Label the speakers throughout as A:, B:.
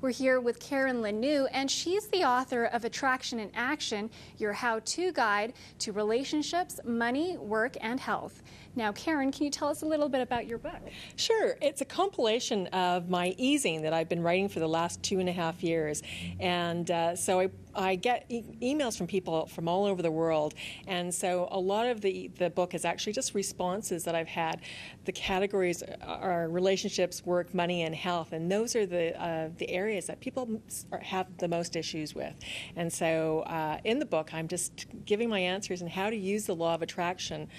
A: We're here with Karen Lanoue, and she's the author of Attraction in Action, your how-to guide to relationships, money, work, and health. Now, Karen, can you tell us a little bit about your book?
B: Sure. It's a compilation of my easing that I've been writing for the last 2.5 years. And so I get emails from people from all over the world. And so a lot of the book is actually just responses that I've had. The categories are relationships, work, money, and health. And those are the areas that people have the most issues with. And so in the book, I'm just giving my answers and how to use the law of attraction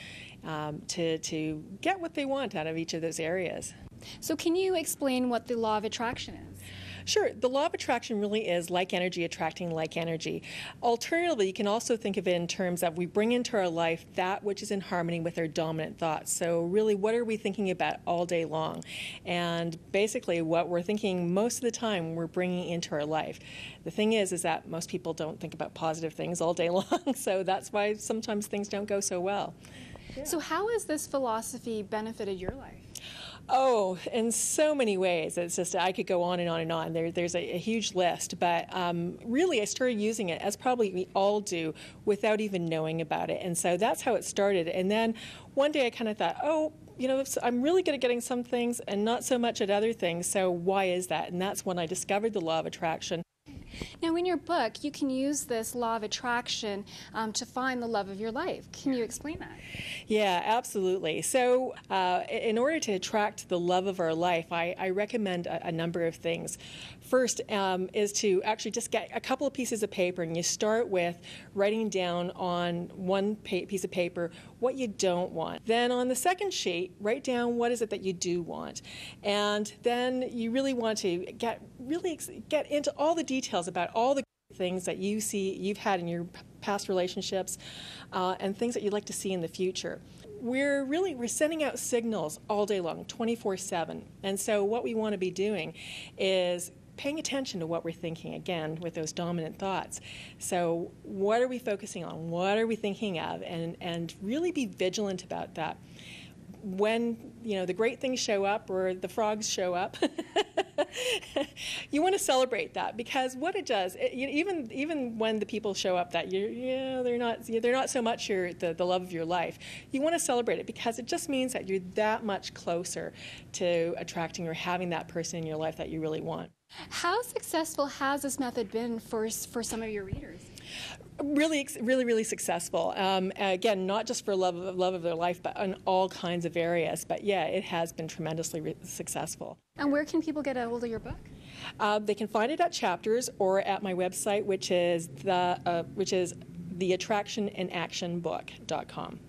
B: to get what they want out of each of those areas.
A: So can you explain what the law of attraction is?
B: Sure. The law of attraction really is like energy attracting like energy. Alternatively, you can also think of it in terms of we bring into our life that which is in harmony with our dominant thoughts. So really, what are we thinking about all day long? And basically, what we're thinking most of the time, we're bringing into our life. The thing is that most people don't think about positive things all day long, so that's why sometimes things don't go so well.
A: Yeah. So how has this philosophy benefited your life?
B: Oh, in so many ways. It's just, I could go on and on and on. There's a huge list, but really I started using it, as probably we all do, without even knowing about it. And so that's how it started. And then one day I kind of thought, oh, you know, I'm really good at getting some things and not so much at other things, so why is that? And that's when I discovered the law of attraction.
A: Now, in your book, you can use this law of attraction to find the love of your life. Can you explain that?
B: Yeah, absolutely. So in order to attract the love of our life, I recommend a number of things. First is to actually just get a couple of pieces of paper, and you start with writing down on one piece of paper what you don't want. Then on the second sheet, write down what is it that you do want. And then you really want to get into all the details about all the things that you see you've had in your past relationships and things that you'd like to see in the future. We're sending out signals all day long, 24/7. And so what we want to be doing is paying attention to what we're thinking, again, with those dominant thoughts. So what are we focusing on? What are we thinking of? And really be vigilant about that. When, you know, the great things show up or the frogs show up, you want to celebrate that, because what it does, even when the people show up that they're not so much the love of your life, you want to celebrate it, because it just means that you're that much closer to attracting or having that person in your life that you really want.
A: How successful has this method been for some of your readers?
B: Really successful. Again, not just for love of their life, but in all kinds of areas. But yeah, it has been tremendously successful.
A: And where can people get a hold of your book?
B: They can find it at Chapters or at my website, which is theattractioninactionbook.com.